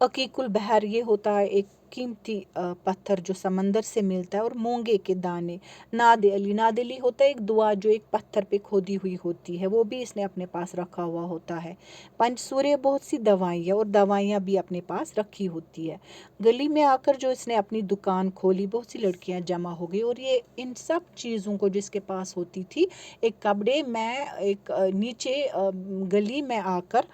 عقیق البحر یہ ہوتا ہے ایک قیمتی پتھر جو سمندر سے ملتا ہے، اور مونگے کے دانے، ناد علی ہوتا ہے ایک دعا جو ایک پتھر پہ کھودی ہوئی ہوتی ہے، وہ بھی اس نے اپنے پاس رکھا ہوا ہوتا ہے۔ پنچ سورے بہت سی دوائیاں اور دوائیاں بھی اپنے پاس رکھی ہوتی ہے۔ گلی میں آ کر جو اس نے اپنی دکان کھولی، بہت سی لڑکیاں جمع ہو گئی، اور یہ ان سب چیزوں کو جس کے پاس ہوتی تھی، ایک کپڑے میں ایک نیچے گلی میں آ کر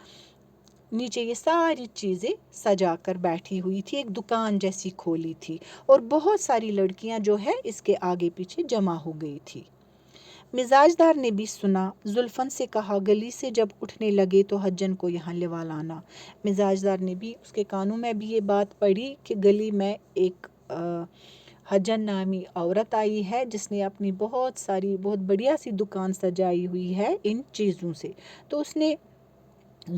نیچے یہ ساری چیزیں سجا کر بیٹھی ہوئی تھی، ایک دکان جیسی کھولی تھی، اور بہت ساری لڑکیاں جو ہے اس کے آگے پیچھے جمع ہو گئی تھی۔ مزاج دار نے بھی سنا، زلفن سے کہا گلی سے جب اٹھنے لگے تو حجن کو یہاں لوا لانا۔ مزاج دار نے بھی اس کے کانوں میں بھی یہ بات پڑی کہ گلی میں ایک حجن نامی عورت آئی ہے جس نے اپنی بہت ساری بہت بڑھیا سی دکان سجائی ہوئی ہے ان چیزوں سے۔ تو اس نے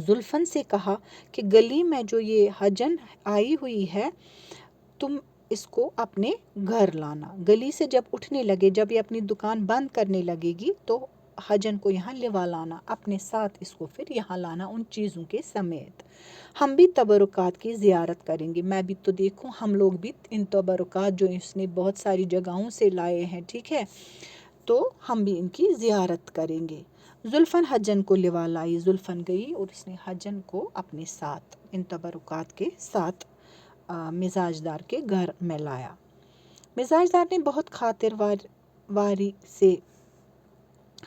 زلفن سے کہا کہ گلی میں جو یہ حجن آئی ہوئی ہے تم اس کو اپنے گھر لانا۔ گلی سے جب اٹھنے لگے، جب یہ اپنی دکان بند کرنے لگے گی تو حجن کو یہاں لوا لانا، اپنے ساتھ اس کو پھر یہاں لانا ان چیزوں کے سمیت۔ ہم بھی تبرکات کی زیارت کریں گے، میں بھی تو دیکھوں ہم لوگ بھی ان تبرکات جو اس نے بہت ساری جگہوں سے لائے ہیں، ٹھیک ہے، تو ہم بھی ان کی زیارت کریں گے۔ زلفن حجن کو لوا لائی، زلفن گئی اور اس نے حجن کو اپنے ساتھ ان تبرکات کے ساتھ مزاج دار کے گھر میں لایا۔ مزاج دار نے بہت خاطر واری سے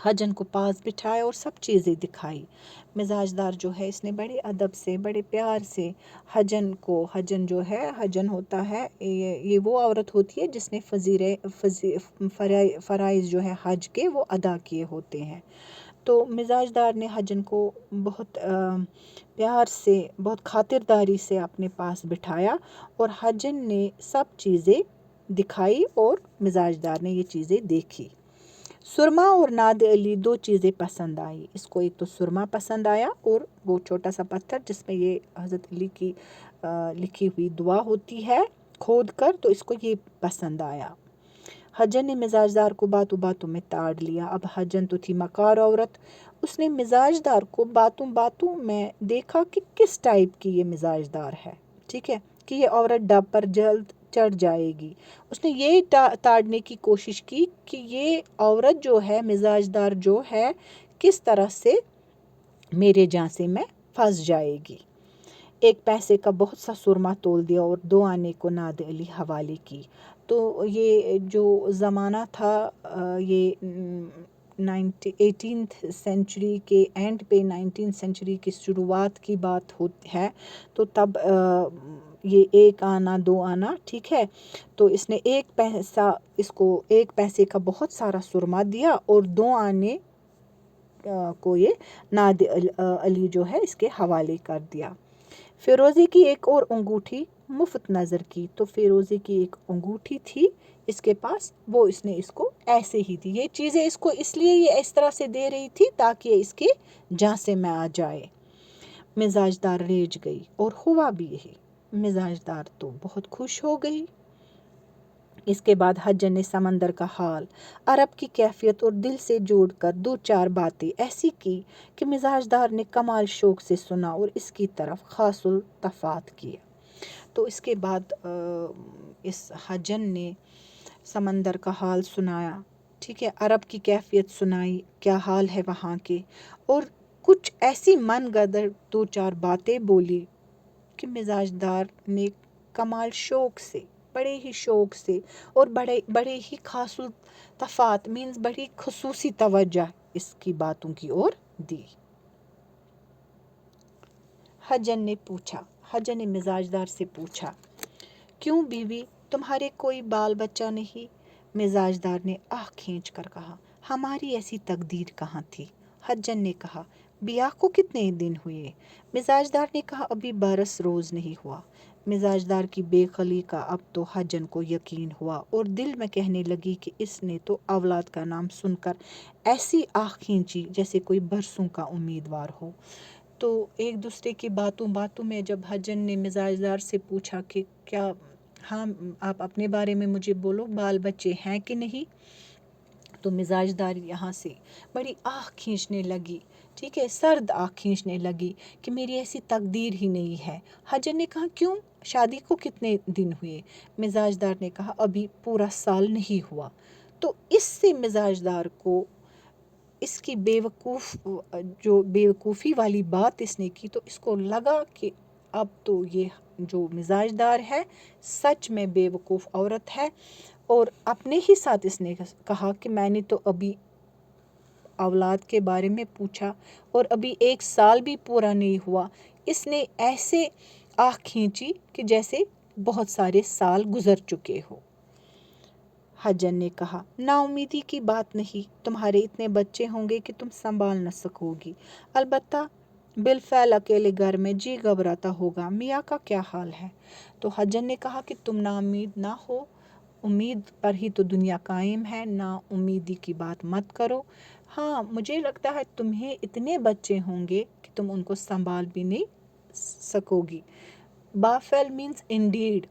حجن کو پاس بٹھایا اور سب چیزیں دکھائی۔ مزاج دار جو ہے اس نے بڑے ادب سے بڑے پیار سے حجن جو ہے، حجن ہوتا ہے یہ وہ عورت ہوتی ہے جس نے فرائض جو ہے حج کے وہ ادا کیے ہوتے ہیں۔ تو مزاج دار نے حجن کو بہت پیار سے بہت خاطرداری سے اپنے پاس بٹھایا، اور حجن نے سب چیزیں دکھائی اور مزاج دار نے یہ چیزیں دیکھی۔ سرما اور ناد علی دو چیزیں پسند آئی اس کو، ایک تو سرما پسند آیا اور وہ چھوٹا سا پتھر جس میں یہ حضرت علی کی لکھی ہوئی دعا ہوتی ہے کھود کر، تو اس کو یہ پسند آیا۔ حجن نے مزاج دار کو باتوں باتوں میں تاڑ لیا۔ اب حجن تو تھی مکار عورت، اس نے مزاج دار کو باتوں باتوں میں دیکھا کہ کس ٹائپ کی یہ مزاج دار ہے، ٹھیک ہے، کہ یہ عورت ڈب پر جلد چڑھ جائے گی۔ اس نے یہ تاڑنے کی کوشش کی کہ یہ عورت جو ہے مزاج دار جو ہے کس طرح سے میرے جانسے میں پھنس جائے گی۔ ایک پیسے کا بہت سا سرما تول دیا اور 2 آنے کو ناد علی حوالے کی۔ تو یہ جو زمانہ تھا یہ 18th سینچری کے اینڈ پہ 19th سینچری کی شروعات کی بات ہے، تو تب یہ 1 آنا 2 آنا، ٹھیک ہے، تو اس نے اس کو 1 پیسے کا بہت سارا سرما دیا اور 2 آنے کو یہ ناد علی جو ہے اس کے حوالے کر دیا۔ فیروزے کی ایک اور انگوٹھی مفت نظر کی، تو فیروزے کی ایک انگوٹھی تھی اس کے پاس، وہ اس نے اس کو ایسے ہی دی۔ یہ چیزیں اس کو اس لیے یہ اس طرح سے دے رہی تھی تاکہ اس کے جانسے میں آ جائے۔ مزاج دار ریج گئی، اور ہوا بھی یہی، مزاج دار تو بہت خوش ہو گئی۔ اس کے بعد حجن نے سمندر کا حال، عرب کی کیفیت اور دل سے جوڑ کر 2-4 باتیں ایسی کی کہ مزاج دار نے کمال شوق سے سنا اور اس کی طرف خاص التفات کیا۔ تو اس کے بعد اس حجن نے سمندر کا حال سنایا، ٹھیک ہے، عرب کی کیفیت سنائی، کیا حال ہے وہاں کے، اور کچھ ایسی من گدر 2-4 باتیں بولی کہ مزاج دار نے کمال شوق سے، بڑے ہی شوق سے اور بڑے ہی خاص التفات مینز بڑی خصوصی توجہ اس کی باتوں کی اور دی۔ حجن نے مزاج دار سے پوچھا، کیوں بیوی تمہارے کوئی بال بچہ نہیں؟ مزاج دار نے آہ کھینچ کر کہا، ہماری ایسی تقدیر کہاں تھی۔ حجن نے کہا، بیاہ کو کتنے دن ہوئے؟ مزاج دار نے کہا، ابھی 12 روز نہیں ہوا۔ مزاج دار کی بے خلی کا اب تو حجن کو یقین ہوا اور دل میں کہنے لگی کہ اس نے تو اولاد کا نام سن کر ایسی آہ کھینچی جیسے کوئی برسوں کا امیدوار ہو۔ تو ایک دوسرے کی باتوں میں جب حجن نے مزاج دار سے پوچھا کہ کیا، ہاں آپ اپنے بارے میں مجھے بولو، بال بچے ہیں کہ نہیں، تو مزاجدار یہاں سے بڑی آہ کھینچنے لگی، ٹھیک ہے، سرد آہ کھینچنے لگی کہ میری ایسی تقدیر ہی نہیں ہے۔ حجن نے کہا کیوں، شادی کو کتنے دن ہوئے؟ مزاجدار نے کہا ابھی پورا سال نہیں ہوا۔ تو اس سے مزاجدار کو اس کی بیوقوفی والی بات اس نے کی، تو اس کو لگا کہ اب تو یہ جو مزاجدار ہے سچ میں بیوقوف عورت ہے، اور اپنے ہی ساتھ اس نے کہا کہ میں نے تو ابھی اولاد کے بارے میں پوچھا اور ابھی 1 سال بھی پورا نہیں ہوا۔ اس نے ایسے آہ کھینچی کہ جیسے بہت سارے سال گزر چکے ہو۔ حجن نے کہا نا امیدی کی بات نہیں، تمہارے اتنے بچے ہوں گے کہ تم سنبھال نہ سکو گی، البتہ بالفعل اکیلے گھر میں جی گھبراتا ہوگا۔ میاں کا کیا حال ہے؟ تو حجن نے کہا کہ تم نا امید نہ ہو، امید پر ہی تو دنیا قائم ہے، نا امیدی کی بات مت کرو۔ ہاں مجھے لگتا ہے تمہیں اتنے بچے ہوں گے کہ تم ان کو سنبھال بھی نہیں سکو گی۔ بافعل مینز انڈیڈ،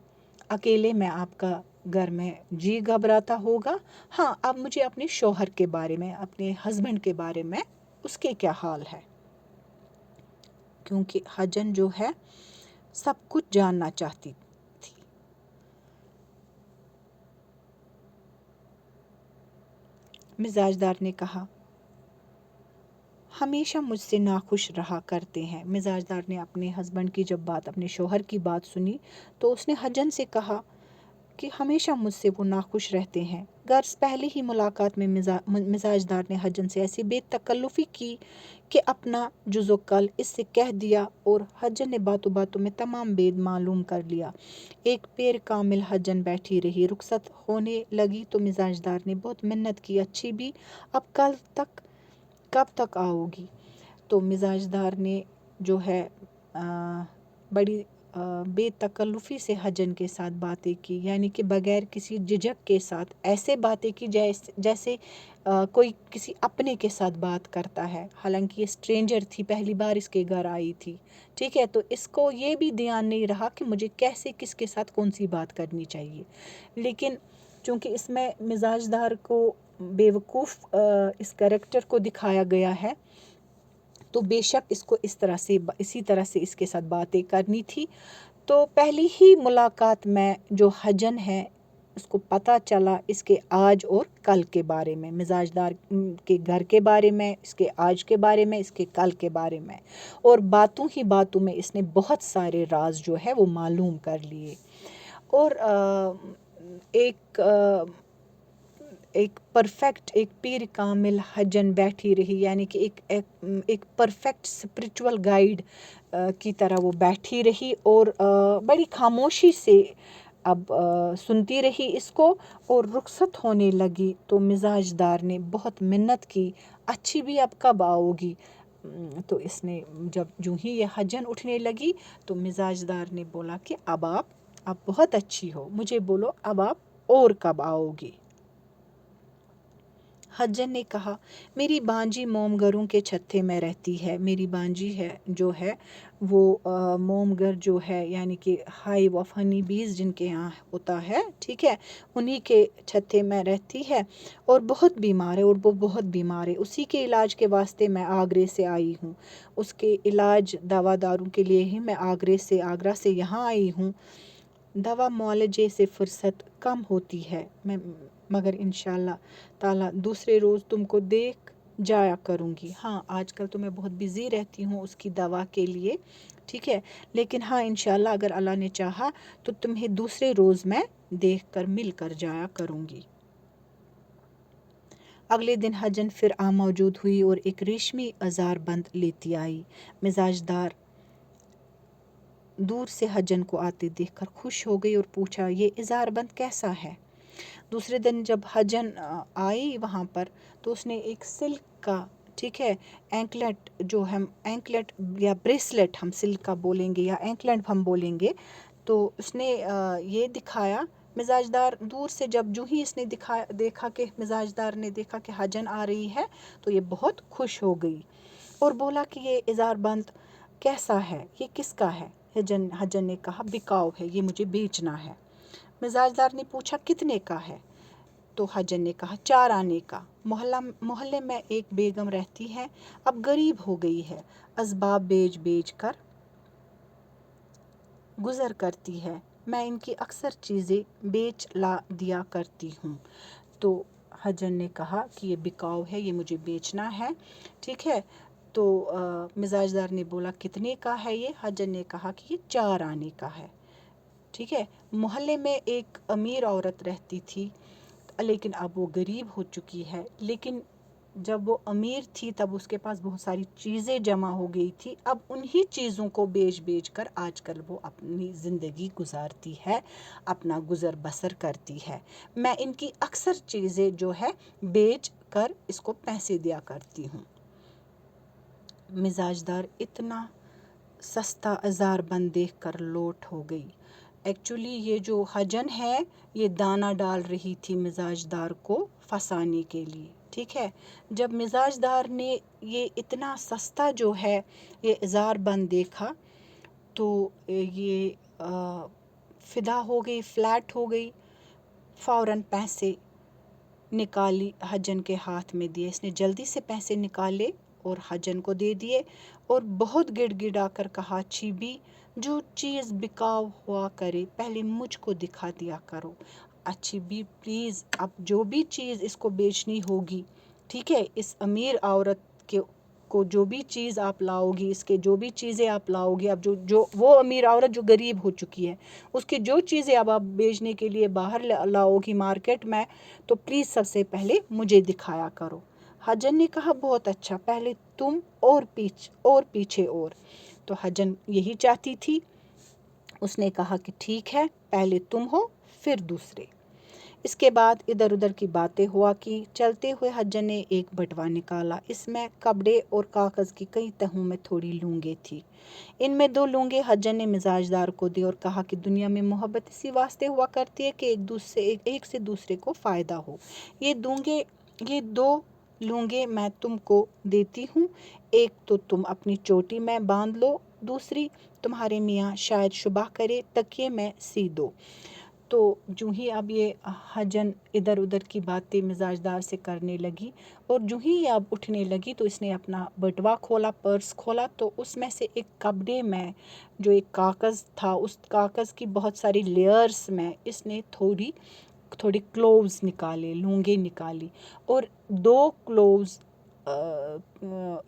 اکیلے میں آپ کا گھر میں جی گھبراتا ہوگا۔ ہاں اب مجھے اپنے شوہر کے بارے میں، اپنے ہسبینڈ کے بارے میں، اس کے کیا حال ہے؟ کیونکہ حجن جو ہے سب کچھ جاننا چاہتی تھی۔ مزاجدار نے کہا ہمیشہ مجھ سے ناخوش رہا کرتے ہیں۔ مزاجدار نے اپنے ہسبینڈ کی جب بات، اپنے شوہر کی بات سنی تو اس نے حجن سے کہا کہ ہمیشہ مجھ سے وہ ناخوش رہتے ہیں۔ غرض پہلے ہی ملاقات میں مزاجدار نے حجن سے ایسی بے تکلفی کی کہ اپنا جز و کل اس سے کہہ دیا، اور حجن نے باتوں باتوں میں تمام بید معلوم کر لیا۔ ایک پیر کامل حجن بیٹھی رہی، رخصت ہونے لگی تو مزاجدار نے بہت منت کی، اچھی بھی اب کب تک آؤ گی؟ تو مزاجدار نے جو ہے بڑی بے تکلفی سے حجن کے ساتھ باتیں کی، یعنی کہ بغیر کسی جھجک کے ساتھ ایسے باتیں کی جیسے کوئی کسی اپنے کے ساتھ بات کرتا ہے، حالانکہ یہ اسٹرینجر تھی، پہلی بار اس کے گھر آئی تھی، ٹھیک ہے، تو اس کو یہ بھی دھیان نہیں رہا کہ مجھے کیسے کس کے ساتھ کون سی بات کرنی چاہیے۔ لیکن چونکہ اس میں مزاجدار کو بیوقوف اس کریکٹر کو دکھایا گیا ہے، تو بے شک اس کو اسی طرح سے اس کے ساتھ باتیں کرنی تھی۔ تو پہلی ہی ملاقات میں جو حجن ہے اس کو پتہ چلا اس کے آج اور کل کے بارے میں، مزاجدار کے گھر کے بارے میں، اس کے آج کے بارے میں، اس کے کل کے بارے میں، اور باتوں ہی باتوں میں اس نے بہت سارے راز جو ہے وہ معلوم کر لیے۔ اور ایک پرفیکٹ، ایک پیر کامل حجن بیٹھی رہی، یعنی کہ ایک پرفیکٹ اسپرچول گائیڈ کی طرح وہ بیٹھی رہی، اور بڑی خاموشی سے اب سنتی رہی اس کو، اور رخصت ہونے لگی تو مزاجدار نے بہت منت کی، اچھی بھی اب کب آؤ گی؟ تو اس نے جو ہی یہ حجن اٹھنے لگی تو مزاجدار نے بولا کہ اب بہت اچھی ہو، مجھے بولو اب آپ اور کب آؤ گی؟ حجن نے کہا میری بانجی موم گھروں کے چھتے میں رہتی ہے، میری بانجی ہے جو ہے وہ موم گھر جو ہے یعنی کہ ہائیو آف ہنی بیز جن کے یہاں ہوتا ہے، ٹھیک ہے، انہی کے چھتے میں رہتی ہے، اور بہت بیمار ہے، اور وہ بہت بیمار ہے، اسی کے علاج کے واسطے میں آگرے سے آئی ہوں، اس کے علاج دوا داروں کے لیے ہی میں آگرہ سے یہاں آئی ہوں۔ دوا معالجے سے فرصت کم ہوتی ہے، مگر انشاءاللہ تعالیٰ دوسرے روز تم کو دیکھ جایا کروں گی۔ ہاں آج کل تو میں بہت بزی رہتی ہوں اس کی دوا کے لیے، ٹھیک ہے، لیکن ہاں انشاءاللہ اگر اللہ نے چاہا تو تمہیں دوسرے روز میں دیکھ کر مل کر جایا کروں گی۔ اگلے دن حجن پھر موجود ہوئی اور ایک ریشمی ازار بند لیتی آئی۔ مزاجدار دور سے حجن کو آتے دیکھ کر خوش ہو گئی اور پوچھا یہ ازار بند کیسا ہے؟ دوسرے دن جب حجن آئی وہاں پر تو اس نے ایک سلک کا، ٹھیک ہے، اینکلٹ جو ہم اینکلٹ یا بریسلٹ ہم سلک کا بولیں گے یا اینکلٹ ہم بولیں گے، تو اس نے یہ دکھایا۔ مزاجدار دور سے جو ہی اس نے دیکھا کہ مزاجدار نے دیکھا کہ حجن آ رہی ہے تو یہ بہت خوش ہو گئی اور بولا کہ یہ ازار بند کیسا ہے، یہ کس کا ہے؟ حجن نے کہا بکاؤ ہے، یہ مجھے بیچنا ہے۔ مزاجدار نے پوچھا کتنے کا ہے؟ تو حجن نے کہا 4 آنے کا۔ محلے میں ایک بیگم رہتی ہے، اب غریب ہو گئی ہے، اسباب بیچ بیچ کر گزر کرتی ہے، میں ان کی اکثر چیزیں بیچ لا دیا کرتی ہوں۔ تو حجن نے کہا کہ یہ بکاؤ ہے، یہ مجھے بیچنا ہے، ٹھیک ہے۔ تو مزاج دار نے بولا کتنے کا ہے یہ؟ حجن نے کہا کہ یہ 4 آنے کا ہے، ٹھیک ہے۔ محلے میں ایک امیر عورت رہتی تھی، لیکن اب وہ غریب ہو چکی ہے، لیکن جب وہ امیر تھی تب اس کے پاس بہت ساری چیزیں جمع ہو گئی تھی، اب انہی چیزوں کو بیچ بیچ کر آج کل وہ اپنی زندگی گزارتی ہے، اپنا گزر بسر کرتی ہے۔ میں ان کی اکثر چیزیں جو ہے بیچ کر اس کو پیسے دیا کرتی ہوں۔ مزاج دار اتنا سستا ہزار بند دیکھ کر لوٹ ہو گئی۔ ایکچولی یہ جو حجن ہے یہ دانہ ڈال رہی تھی مزاج دار کو پھنسانے کے لیے، ٹھیک ہے۔ جب مزاج دار نے یہ اتنا سستا جو ہے یہ ہزار بند دیکھا تو یہ فدا ہو گئی، فلیٹ ہو گئی، فوراً پیسے نکالی، حجن کے ہاتھ میں دیے۔ اس نے جلدی سے پیسے نکالے اور حجن کو دے دیے اور بہت گڑ گڑا کر کہا اچھی بھی جو چیز بکاؤ ہوا کرے پہلے مجھ کو دکھا دیا کرو۔ اچھی بھی پلیز اب جو بھی چیز اس کو بیچنی ہوگی، ٹھیک ہے، اس امیر عورت کے کو جو بھی چیز آپ لاؤ گی، اس کے جو بھی چیزیں آپ لاؤ گی، اب جو وہ امیر عورت جو غریب ہو چکی ہے اس کی جو چیزیں اب آپ بیچنے کے لیے باہر لاؤ گی مارکیٹ میں، تو پلیز سب سے پہلے مجھے دکھایا کرو۔ حجن نے کہا بہت اچھا، پہلے تم اور پیچھے اور۔ تو حجن یہی چاہتی تھی، اس نے کہا کہ ٹھیک ہے، پہلے تم ہو پھر دوسرے۔ اس کے بعد ادھر ادھر کی باتیں ہوا کہ چلتے ہوئے حجن نے ایک بٹوا نکالا، اس میں کپڑے اور کاغذ کی کئی تہوں میں تھوڑی لونگیں تھی۔ ان میں 2 لونگیں حجن نے مزاج دار کو دی اور کہا کہ دنیا میں محبت اسی واسطے ہوا کرتی ہے کہ ایک سے دوسرے کو فائدہ ہو۔ یہ 2 لونگیں میں تم کو دیتی ہوں، ایک تو تم اپنی چوٹی میں باندھ لو، دوسری تمہارے میاں شاید شبہ کرے تکیے میں سی دو۔ تو جو ہی اب یہ حجن ادھر ادھر کی باتیں مزاج دار سے کرنے لگی اور جو ہی اب اٹھنے لگی تو اس نے اپنا بٹوا کھولا، پرس کھولا، تو اس میں سے ایک کپڑے میں جو ایک کاغذ تھا، اس کاغذ کی بہت ساری لیئرز میں اس نے تھوڑی کلوز نکالے، لونگیں نکالی اور 2 کلوز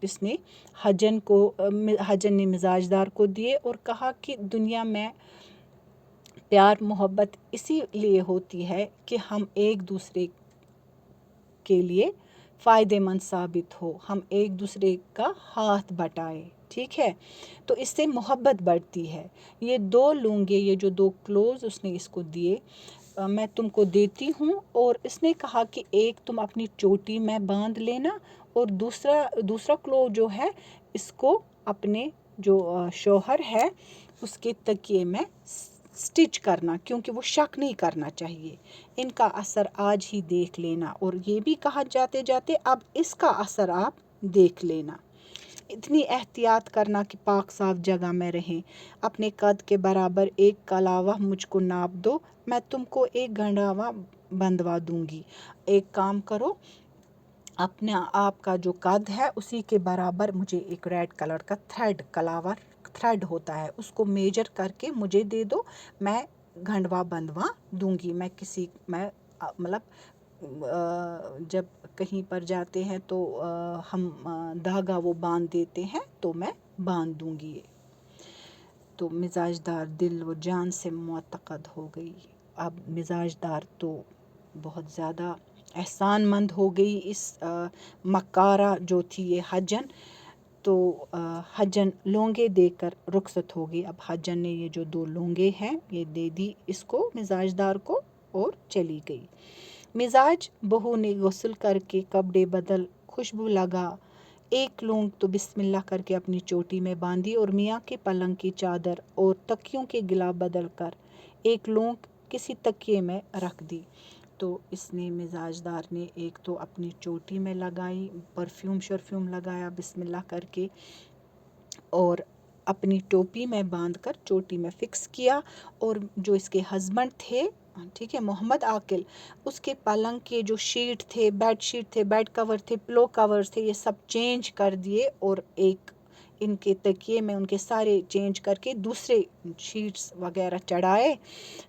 اس نے حجن نے مزاج دار کو دیے اور کہا کہ دنیا میں پیار محبت اسی لیے ہوتی ہے کہ ہم ایک دوسرے کے لیے فائدے مند ثابت ہو، ہم ایک دوسرے کا ہاتھ بٹائے، ٹھیک ہے، تو اس سے محبت بڑھتی ہے۔ یہ 2 لونگے، یہ جو 2 کلوز اس نے اس کو دیے، میں تم کو دیتی ہوں، اور اس نے کہا کہ ایک تم اپنی چوٹی میں باندھ لینا اور دوسرا کلو جو ہے اس کو اپنے جو شوہر ہے اس کے تکیے میں سٹچ کرنا، کیونکہ وہ شک نہیں کرنا چاہیے، ان کا اثر آج ہی دیکھ لینا، اور یہ بھی کہا جاتے جاتے اب اس کا اثر آپ دیکھ لینا۔ اتنی احتیاط کرنا کہ پاک صاف جگہ میں رہیں، اپنے قد کے برابر ایک کلاوہ مجھ کو ناپ دو، میں تم کو ایک گھنڈاوا بندوا دوں گی۔ ایک کام کرو، اپنا آپ کا جو قد ہے اسی کے برابر مجھے ایک ریڈ کلر کا کلاور تھریڈ ہوتا ہے، اس کو میجر کر کے مجھے دے دو، میں گھنڈوا بندوا دوں گی۔ میں مطلب جب کہیں پر جاتے ہیں تو ہم دھاگا وہ باندھ دیتے ہیں تو میں باندھ دوں گی۔ تو مزاج دار دل و جان سے معتقد ہو گئی۔ اب مزاج دار تو بہت زیادہ احسان مند ہو گئی اس مکارہ جو تھی یہ حجن، تو حجن لونگے دے کر رخصت ہو گئی۔ اب حجن نے یہ جو 2 لونگے ہیں یہ دے دی اس کو مزاج دار کو اور چلی گئی۔ مزاج بہو نے غسل کر کے کپڑے بدل، خوشبو لگا، ایک لونگ تو بسم اللہ کر کے اپنی چوٹی میں باندھی اور میاں کے پلنگ کی چادر اور تکیوں کے گلا بدل کر ایک لونگ کسی تکیے میں رکھ دی۔ تو اس نے مزاج دار نے ایک تو اپنی چوٹی میں لگائی، پرفیوم لگایا بسم اللہ کر کے، اور اپنی ٹوپی میں باندھ کر چوٹی میں فکس کیا، اور جو اس کے ہسبینڈ تھے ٹھیک ہے، محمد عاقل اس کے پلنگ کے جو شیٹ تھے، بیڈ شیٹ تھے، بیڈ کور تھے، پلو کورز تھے، یہ سب چینج کر دیے اور ایک ان کے تکیے میں ان کے سارے چینج کر کے دوسرے شیٹس وغیرہ چڑھائے،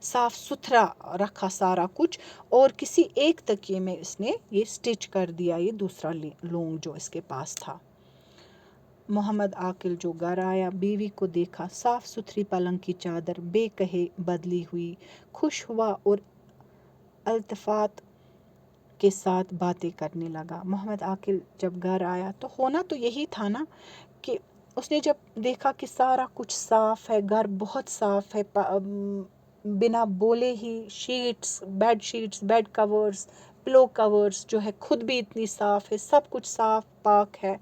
صاف ستھرا رکھا سارا کچھ، اور کسی ایک تکیے میں اس نے یہ سٹچ کر دیا یہ دوسرا لونگ جو اس کے پاس تھا۔ محمد عاقل جو گھر آیا، بیوی کو دیکھا، صاف ستھری پلنگ کی چادر بے کہے بدلی ہوئی، خوش ہوا اور التفات کے ساتھ باتیں کرنے لگا۔ محمد عاقل جب گھر آیا تو ہونا تو یہی تھا نا کہ اس نے جب دیکھا کہ سارا کچھ صاف ہے، گھر بہت صاف ہے، بنا بولے ہی شیٹس، بیڈ کورز، پلو کورز جو ہے خود بھی اتنی صاف ہے، سب کچھ صاف پاک ہے،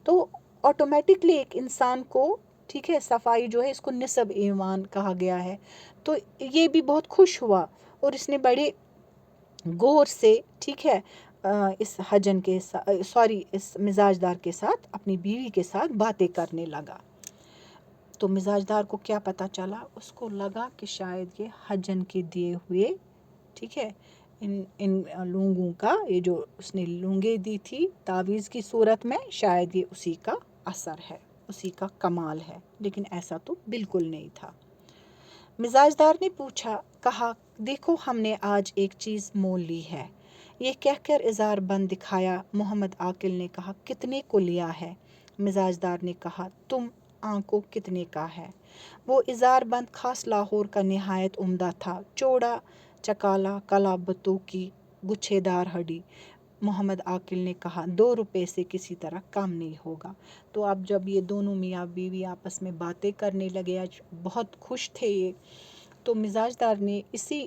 تو آٹومیٹکلی ایک انسان کو، ٹھیک ہے، صفائی جو ہے اس کو نصب ایمان کہا گیا ہے، تو یہ بھی بہت خوش ہوا اور اس نے بڑے غور سے، ٹھیک ہے، اس حجن کے اس مزاج دار کے ساتھ، اپنی بیوی کے ساتھ باتیں کرنے لگا۔ تو مزاج دار کو کیا پتہ چلا؟ اس کو لگا کہ شاید یہ حجن کے دیے ہوئے، ٹھیک ہے، ان لونگوں کا، یہ جو اس نے لونگیں دی تھی تعویذ کی صورت میں، شاید یہ اسی کا اثر ہے، اسی کا کمال ہے، لیکن ایسا تو بالکل نہیں تھا۔ مزاج دار نے کہا دیکھو ہم نے آج ایک چیز مول لی ہے۔ یہ کہہ کر اظہار بند دکھایا۔ محمد عاقل نے کہا کتنے کو لیا ہے؟ مزاج دار نے کہا تم آنکو کتنے کا ہے؟ وہ اظہار بند خاص لاہور کا نہایت عمدہ تھا، چوڑا چکالا، کلا بتوں کی گچھے دار ہڈی۔ محمد عاقل نے کہا 2 روپے سے کسی طرح کم نہیں ہوگا۔ تو اب جب یہ دونوں میاں بیوی آپس میں باتیں کرنے لگے، آج بہت خوش تھے یہ، تو مزاج دار نے اسی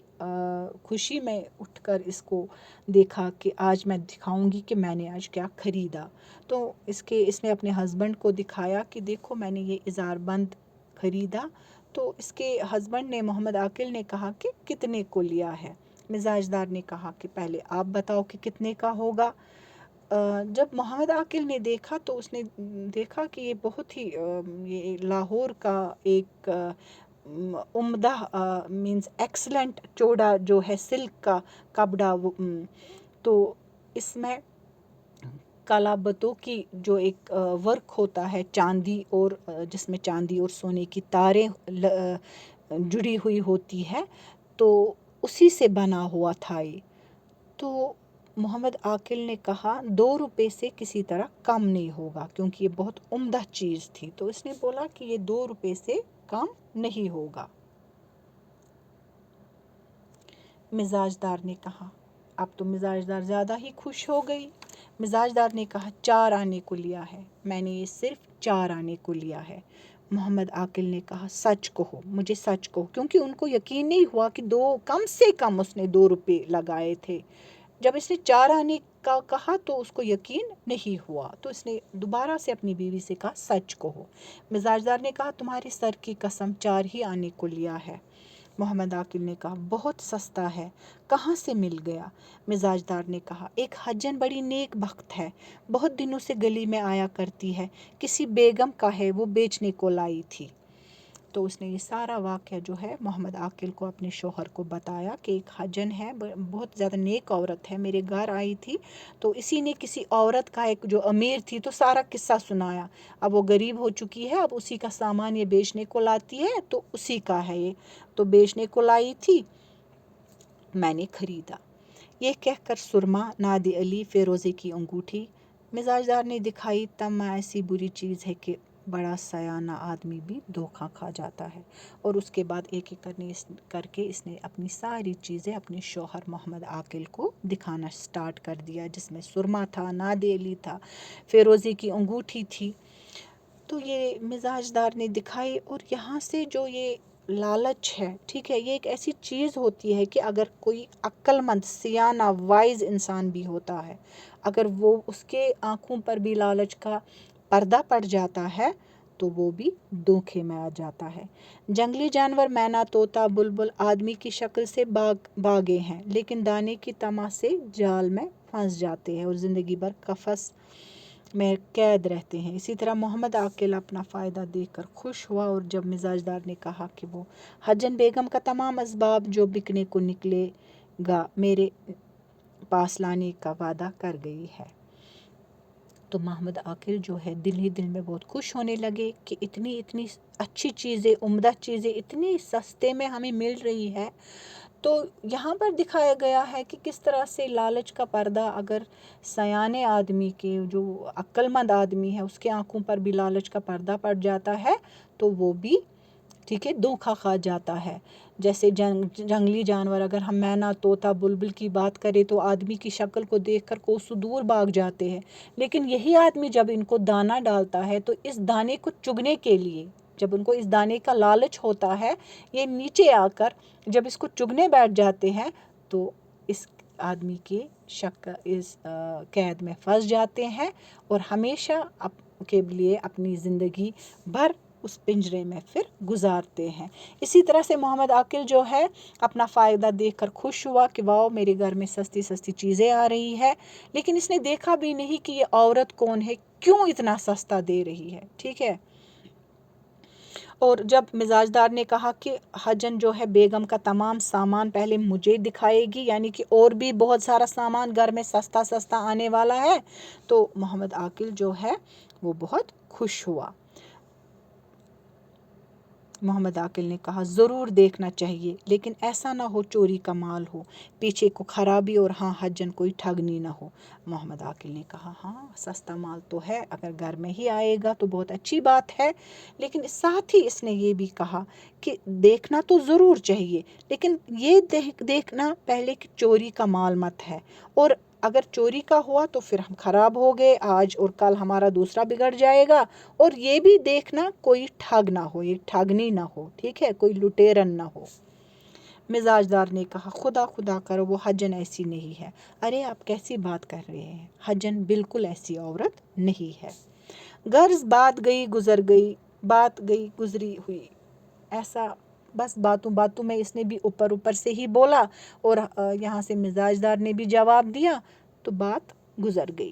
خوشی میں اٹھ کر اس کو دیکھا کہ آج میں دکھاؤں گی کہ میں نے آج کیا خریدا، تو اس نے اپنے ہسبینڈ کو دکھایا کہ دیکھو میں نے یہ اظہار بند خریدا، تو اس کے ہسبینڈ نے، محمد عاقل نے کہا کہ کتنے کو لیا ہے؟ مزاج دار نے کہا کہ پہلے آپ بتاؤ کہ کتنے کا ہوگا۔ جب محمد عاقل نے دیکھا تو اس نے دیکھا کہ یہ بہت ہی یہ لاہور کا ایک عمدہ مینز ایکسلنٹ چوڑا جو ہے سلک کا کپڑا، تو اس میں کالا بتوں کی جو ایک ورک ہوتا ہے چاندی، اور جس میں چاندی اور سونے کی تاریں جڑی ہوئی ہوتی ہے، تو اسی سے بنا ہوا تھا یہ۔ تو محمد عاقل نے کہا 2 روپے سے کسی طرح کم نہیں ہوگا، کیونکہ یہ بہت عمدہ چیز تھی، تو اس نے بولا کہ یہ 2 روپے سے کم نہیں ہوگا۔ مزاج دار نے کہا، اب تو مزاج دار زیادہ ہی خوش ہو گئی۔ مزاج دار نے کہا 4 آنے کو لیا ہے، میں نے یہ صرف 4 آنے کو لیا ہے۔ محمد عاقل نے کہا سچ کہو، مجھے سچ کہو، کیونکہ ان کو یقین نہیں ہوا کہ کم سے کم اس نے 2 روپے لگائے تھے۔ جب اس نے 4 آنے کا کہا تو اس کو یقین نہیں ہوا، تو اس نے دوبارہ سے اپنی بیوی سے کہا سچ کہو۔ مزاج دار نے کہا تمہارے سر کی قسم 4 ہی آنے کو لیا ہے۔ محمد عاقل نے کہا بہت سستا ہے، کہاں سے مل گیا؟ مزاج دار نے کہا ایک حجن بڑی نیک بخت ہے، بہت دنوں سے گلی میں آیا کرتی ہے، کسی بیگم کا ہے، وہ بیچنے کو لائی تھی۔ تو اس نے یہ سارا واقعہ جو ہے محمد عاقل کو، اپنے شوہر کو بتایا کہ ایک حجن ہے، بہت زیادہ نیک عورت ہے، میرے گھر آئی تھی، تو اسی نے کسی عورت کا، ایک جو امیر تھی، تو سارا قصہ سنایا، اب وہ غریب ہو چکی ہے، اب اسی کا سامان یہ بیچنے کو لاتی ہے، تو اسی کا ہے یہ، تو بیچنے کو لائی تھی، میں نے خریدا۔ یہ کہہ کر سرما، نادی علی، فیروزے کی انگوٹھی مزاج دار نے دکھائی۔ تمنا ایسی بری چیز ہے کہ بڑا سیانہ آدمی بھی دھوکہ کھا جاتا ہے، اور اس کے بعد ایک ایک کر کے اس نے اپنی ساری چیزیں اپنے شوہر محمد عاقل کو دکھانا سٹارٹ کر دیا، جس میں سرما تھا، نادی علی تھا، فیروزے کی انگوٹھی تھی، تو یہ مزاج دار نے دکھائی۔ اور یہاں سے جو یہ لالچ ہے، ٹھیک ہے، یہ ایک ایسی چیز ہوتی ہے کہ اگر کوئی عقل مند، سیانہ، وائز انسان بھی ہوتا ہے، اگر وہ اس کے آنکھوں پر بھی لالچ کا پردہ پڑ جاتا ہے تو وہ بھی دھوکے میں آ جاتا ہے۔ جنگلی جانور مینا، طوطا، بلبل آدمی کی شکل سے باغے ہیں، لیکن دانے کی طمع سے جال میں پھنس جاتے ہیں اور زندگی بھر قفس میں قید رہتے ہیں۔ اسی طرح محمد عاقل اپنا فائدہ دیکھ کر خوش ہوا، اور جب مزاجدار نے کہا کہ وہ حجن بیگم کا تمام اسباب جو بکنے کو نکلے گا میرے پاس لانے کا وعدہ کر گئی ہے، تو محمد عاقل جو ہے دل ہی دل میں بہت خوش ہونے لگے کہ اتنی اچھی چیزیں، عمدہ چیزیں اتنی سستے میں ہمیں مل رہی ہے۔ تو یہاں پر دکھایا گیا ہے کہ کس طرح سے لالچ کا پردہ اگر سیانے آدمی کے، جو عقل مند آدمی ہے، اس کے آنکھوں پر بھی لالچ کا پردہ پڑ جاتا ہے تو وہ بھی ٹھیک ہے دھوکا کھا جاتا ہے۔ جیسے جنگلی جانور، اگر ہم مینا، طوطا، بلبل کی بات کریں تو آدمی کی شکل کو دیکھ کر کوسوں دور بھاگ جاتے ہیں، لیکن یہی آدمی جب ان کو دانہ ڈالتا ہے تو اس دانے کو چگنے کے لیے، جب ان کو اس دانے کا لالچ ہوتا ہے، یہ نیچے آ کر جب اس کو چگنے بیٹھ جاتے ہیں تو اس آدمی کے اس قید میں پھنس جاتے ہیں اور ہمیشہ کے لیے اپنی زندگی بھر اس پنجرے میں پھر گزارتے ہیں۔ اسی طرح سے محمد عاقل جو ہے اپنا فائدہ دیکھ کر خوش ہوا کہ واؤ میرے گھر میں سستی سستی چیزیں آ رہی ہے، لیکن اس نے دیکھا بھی نہیں کہ یہ عورت کون ہے، کیوں اتنا سستا دے رہی ہے، ٹھیک ہے۔ اور جب مزاجدار نے کہا کہ حجن جو ہے بیگم کا تمام سامان پہلے مجھے دکھائے گی، یعنی کہ اور بھی بہت سارا سامان گھر میں سستا سستا آنے والا ہے، تو محمد عاقل جو ہے وہ بہت خوش ہوا۔ محمد عاقل نے کہا ضرور دیکھنا چاہیے، لیکن ایسا نہ ہو چوری کا مال ہو، پیچھے کو خرابی، اور ہاں حجن کوئی ٹھگنی نہ ہو۔ محمد عاقل نے کہا ہاں سستا مال تو ہے، اگر گھر میں ہی آئے گا تو بہت اچھی بات ہے، لیکن ساتھ ہی اس نے یہ بھی کہا کہ دیکھنا تو ضرور چاہیے، لیکن یہ دیکھنا پہلے کہ چوری کا مال مت ہے، اور اگر چوری کا ہوا تو پھر ہم خراب ہو گئے آج اور کل ہمارا دوسرا بگڑ جائے گا، اور یہ بھی دیکھنا کوئی ٹھگ نہ ہو، یہ ٹھگنی نہ ہو، ٹھیک ہے، کوئی لٹیرن نہ ہو۔ مزاجدار نے کہا خدا کرو وہ حجن ایسی نہیں ہے۔ ارے آپ کیسی بات کر رہے ہیں، حجن بالکل ایسی عورت نہیں ہے۔ غرض بات گئی گزر گئی، بات گئی گزری ہوئی، ایسا بس باتوں باتوں میں اس نے بھی اوپر سے ہی بولا، اور یہاں سے مزاجدار نے بھی جواب دیا، تو بات گزر گئی۔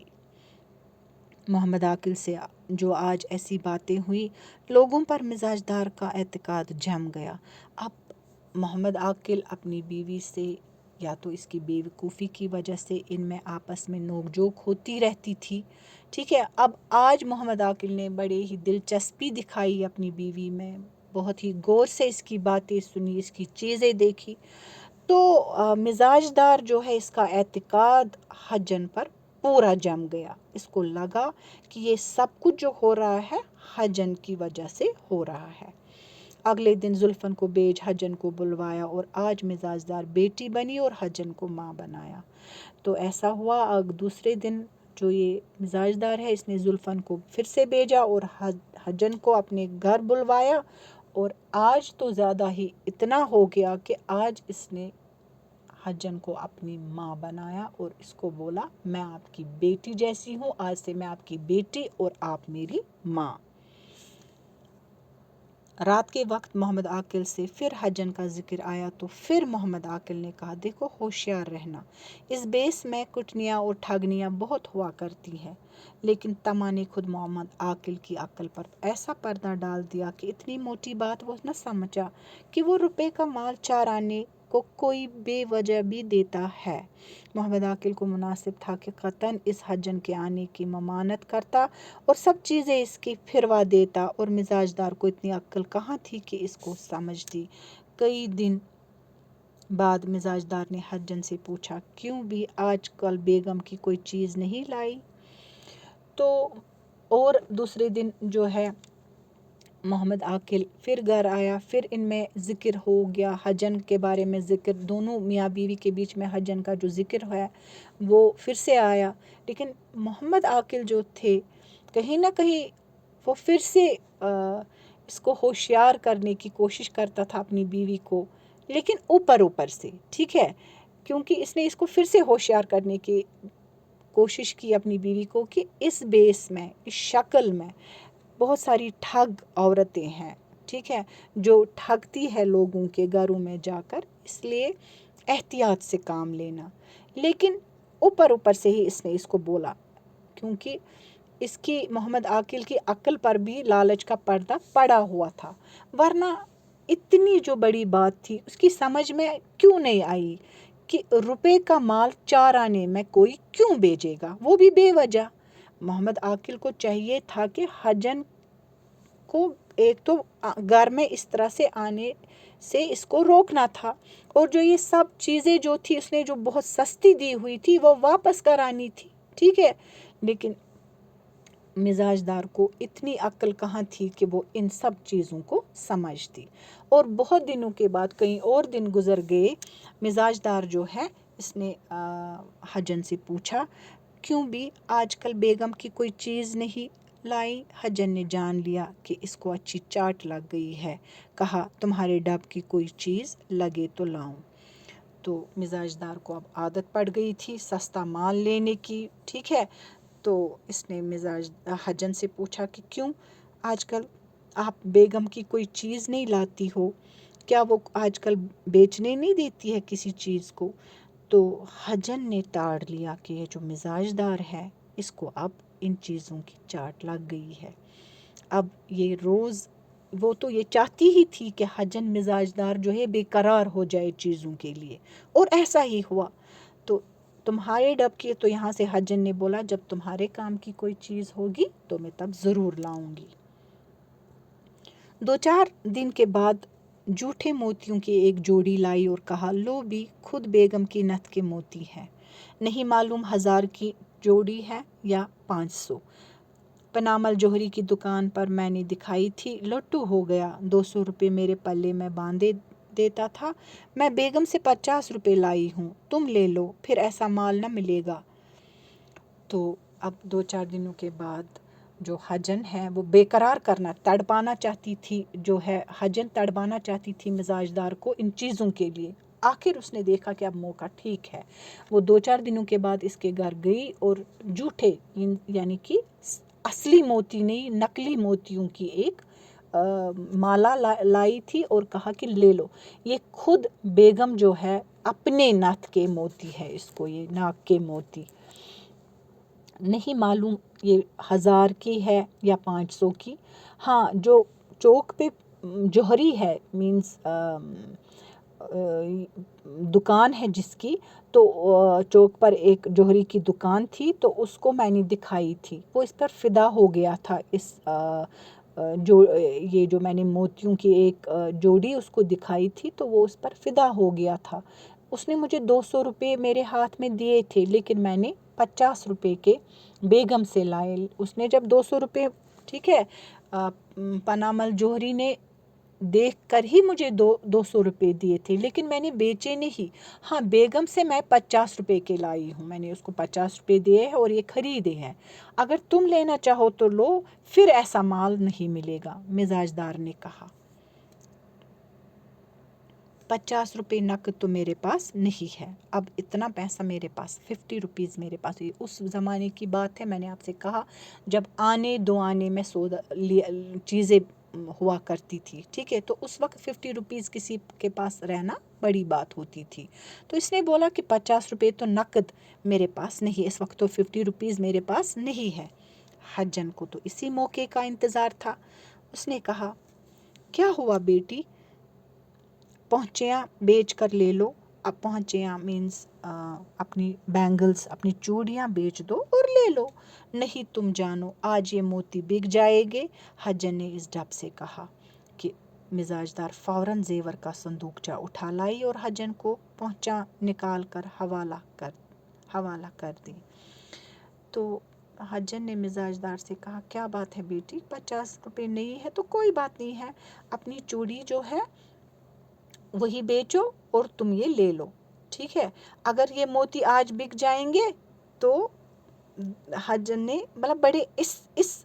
محمد عاقل سے جو آج ایسی باتیں ہوئی، لوگوں پر مزاجدار کا اعتقاد جم گیا۔ اب محمد عاقل اپنی بیوی سے، یا تو اس کی بے وقوفی کی وجہ سے ان میں آپس میں نوک جھوک ہوتی رہتی تھی، ٹھیک ہے۔ اب آج محمد عاقل نے بڑے ہی دلچسپی دکھائی اپنی بیوی میں، بہت ہی غور سے اس کی باتیں سنی، اس کی چیزیں دیکھی، تو مزاجدار جو ہے اس کا اعتقاد حجن پر پورا جم گیا۔ اس کو لگا کہ یہ سب کچھ جو ہو رہا ہے حجن کی وجہ سے ہو رہا ہے۔ اگلے دن زلفن کو بیج حجن کو بلوایا، اور آج مزاجدار بیٹی بنی اور حجن کو ماں بنایا۔ تو ایسا ہوا دوسرے دن جو یہ مزاجدار ہے اس نے زلفن کو پھر سے بھیجا اور حجن کو اپنے گھر بلوایا، اور آج تو زیادہ ہی اتنا ہو گیا کہ آج اس نے حجن کو اپنی ماں بنایا اور اس کو بولا میں آپ کی بیٹی جیسی ہوں، آج سے میں آپ کی بیٹی اور آپ میری ماں۔ رات کے وقت محمد عاقل سے پھر حجن کا ذکر آیا تو پھر محمد عاقل نے کہا دیکھو ہوشیار رہنا، اس بیس میں کٹنیاں اور ٹھگنیاں بہت ہوا کرتی ہیں، لیکن تما نے خود محمد عاقل کی عقل پر ایسا پردہ ڈال دیا کہ اتنی موٹی بات وہ نہ سمجھا کہ وہ روپے کا مال 4 آنے کو کوئی بے وجہ بھی دیتا ہے۔ محمد عاقل کو مناسب تھا کہ قطعاً اس حجن کے آنے کی ممانعت کرتا اور سب چیزیں اس کی پھروا دیتا، اور مزاجدار کو اتنی عقل کہاں تھی کہ اس کو سمجھتی۔ کئی دن بعد مزاجدار نے حجن سے پوچھا کیوں بھی آج کل بیگم کی کوئی چیز نہیں لائی؟ تو اور دوسرے دن جو ہے محمد عاقل پھر گھر آیا، پھر ان میں ذکر ہو گیا حجن کے بارے میں، ذکر دونوں میاں بیوی کے بیچ میں حجن کا جو ذکر ہے وہ پھر سے آیا، لیکن محمد عاقل جو تھے کہیں نہ کہیں وہ پھر سے اس کو ہوشیار کرنے کی کوشش کرتا تھا اپنی بیوی کو، لیکن اوپر سے، ٹھیک ہے، کیونکہ اس نے اس کو پھر سے ہوشیار کرنے کی کوشش کی اپنی بیوی کو کہ اس بیس میں، اس شکل میں بہت ساری ٹھگ عورتیں ہیں، ٹھیک ہے، جو ٹھگتی ہے لوگوں کے گھروں میں جا کر، اس لیے احتیاط سے کام لینا، لیکن اوپر سے ہی اس نے اس کو بولا، کیونکہ اس کی محمد عاقل کی عقل پر بھی لالچ کا پردہ پڑا ہوا تھا، ورنہ اتنی جو بڑی بات تھی اس کی سمجھ میں کیوں نہیں آئی کہ روپے کا مال 4 آنے میں کوئی کیوں بیچے گا، وہ بھی بے وجہ۔ محمد عاقل کو چاہیے تھا کہ حجن کو ایک تو گھر میں اس طرح سے آنے سے اس کو روکنا تھا، اور جو یہ سب چیزیں جو تھی اس نے جو بہت سستی دی ہوئی تھی وہ واپس کرانی تھی، ٹھیک ہے۔ لیکن مزاج دار کو اتنی عقل کہاں تھی کہ وہ ان سب چیزوں کو سمجھتی۔ اور بہت دنوں کے بعد کئی اور دن گزر گئے، مزاج دار جو ہے اس نے حجن سے پوچھا کیوں بھی آج کل بیگم کی کوئی چیز نہیں لائی؟ حجن نے جان لیا کہ اس کو اچھی چاٹ لگ گئی ہے، کہا تمہارے ڈب کی کوئی چیز لگے تو لاؤں۔ تو مزاج دار کو اب عادت پڑ گئی تھی سستا مال لینے کی، ٹھیک ہے۔ تو اس نے حجن سے پوچھا کہ کیوں آج کل آپ بیگم کی کوئی چیز نہیں لاتی ہو، کیا وہ آج کل بیچنے نہیں دیتی ہے کسی چیز کو؟ تو حجن نے تاڑ لیا کہ یہ جو مزاج دار ہے اس کو اب ان چیزوں کی چاٹ لگ گئی ہے۔ اب یہ روز وہ تو یہ چاہتی ہی تھی کہ حجن مزاج دار جو ہے بے قرار ہو جائے چیزوں کے لیے، اور ایسا ہی ہوا۔ تو تمہارے ڈب کی، تو یہاں سے حجن نے بولا جب تمہارے کام کی کوئی چیز ہوگی تو میں تب ضرور لاؤں گی۔ 2-4 دن کے بعد جھوٹے موتیوں کی ایک جوڑی لائی اور کہا لو بھی خود بیگم کی نتھ کے موتی ہیں، نہیں معلوم 1000 کی جوڑی ہے یا 500۔ پنامل جوہری کی دکان پر میں نے دکھائی تھی، لٹو ہو گیا، 200 روپے میرے پلے میں باندھے دیتا تھا، میں بیگم سے 50 روپے لائی ہوں، تم لے لو، پھر ایسا مال نہ ملے گا۔ تو اب 2-4 دنوں کے بعد جو حجن ہے وہ بے قرار کرنا تڑپانا چاہتی تھی، جو ہے حجن تڑپانا چاہتی تھی مزاج دار کو ان چیزوں کے لیے۔ آخر اس نے دیکھا کہ اب موقع ٹھیک ہے، وہ 2-4 دنوں کے بعد اس کے گھر گئی اور جھوٹے یعنی کہ اصلی موتی نہیں نقلی موتیوں کی ایک مالا لائی تھی اور کہا کہ لے لو، یہ خود بیگم جو ہے اپنے نتھ کے موتی ہے، اس کو یہ ناک کے موتی نہیں معلوم یہ 1000 کی ہے یا 500 کی۔ ہاں جو چوک پہ جوہری ہے مینز دکان ہے جس کی، تو چوک پر ایک جوہری کی دکان تھی، تو اس کو میں نے دکھائی تھی، وہ اس پر فدا ہو گیا تھا، اس یہ جو میں نے موتیوں کی ایک جوڑی اس کو دکھائی تھی تو وہ اس پر فدا ہو گیا تھا۔ اس نے مجھے 200 روپے میرے ہاتھ میں دیے تھے، لیکن میں نے 50 روپے کے بیگم سے لائے۔ اس نے جب 200 روپے، ٹھیک ہے، پنامل جوہری نے دیکھ کر ہی مجھے 200 روپے دیے تھے، لیکن میں نے بیچے نہیں۔ ہاں بیگم سے میں 50 روپے کے لائی ہوں، میں نے اس کو 50 روپے دیے ہیں اور یہ خریدے ہیں، اگر تم لینا چاہو تو لو، پھر ایسا مال نہیں ملے گا۔ مزاج دار نے کہا 50 روپے نقد تو میرے پاس نہیں ہے، اب اتنا پیسہ میرے پاس 50 روپیز میرے پاس، یہ اس زمانے کی بات ہے، میں نے آپ سے کہا جب آنے 2 آنے میں چیزیں ہوا کرتی تھی، ٹھیک ہے، تو اس وقت 50 روپیز کسی کے پاس رہنا بڑی بات ہوتی تھی۔ تو اس نے بولا کہ 50 روپے تو نقد میرے پاس نہیں، اس وقت تو 50 روپیز میرے پاس نہیں ہے۔ حجن کو تو اسی موقع کا انتظار تھا، اس نے کہا کیا ہوا بیٹی، پہنچیاں بیچ کر لے لو۔ اب پہنچیاں مینز اپنی بینگلز، اپنی چوڑیاں بیچ دو اور لے لو، نہیں تم جانو آج یہ موتی بک جائے گے۔ حجن نے اس ڈب سے کہا کہ مزاج دار فوراً زیور کا صندوقچہ اٹھا لائی اور حجن کو پہنچا نکال کر حوالہ کر دی۔ تو حجن نے مزاج دار سے کہا کیا بات ہے بیٹی، 50 روپے نہیں ہے تو کوئی بات نہیں ہے، اپنی چوڑی جو ہے وہی بیچو اور تم یہ لے لو، ٹھیک ہے، اگر یہ موتی آج بک جائیں گے تو حجن نے مطلب بڑے اس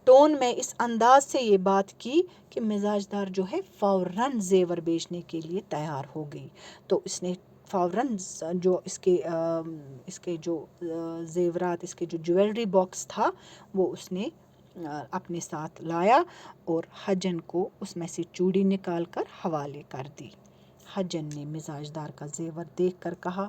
ٹون میں، اس انداز سے یہ بات کی کہ مزاج دار جو ہے فوراً زیور بیچنے کے لیے تیار ہو گئی۔ تو اس نے فوراً جو اس کے جو زیورات، اس کے جو جویلری باکس تھا وہ اس نے اپنے ساتھ لایا اور حجن کو اس میں سے چوڑی نکال کر حوالے کر دی۔ حجن نے مزاج دار کا زیور دیکھ کر کہا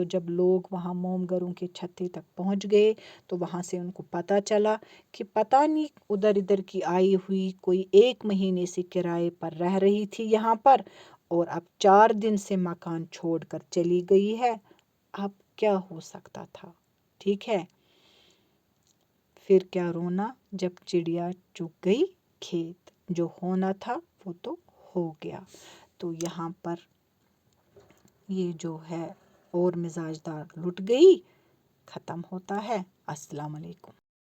تو جب لوگ وہاں موم گھروں کے چھتے تک پہنچ گئے تو وہاں سے ان کو پتہ چلا کہ پتہ نہیں ادھر ادھر کی آئی ہوئی کوئی 1 مہینے سے کرائے پر رہ رہی تھی یہاں پر، اور اب 4 دن سے مکان چھوڑ کر چلی گئی ہے۔ اب کیا ہو سکتا تھا؟ ٹھیک ہے، پھر کیا رونا جب چڑیا چگ گئی کھیت، جو ہونا تھا وہ تو ہو گیا۔ تو یہاں پر یہ جو ہے اور مزاج دار لٹ گئی ختم ہوتا ہے۔ السلام علیکم۔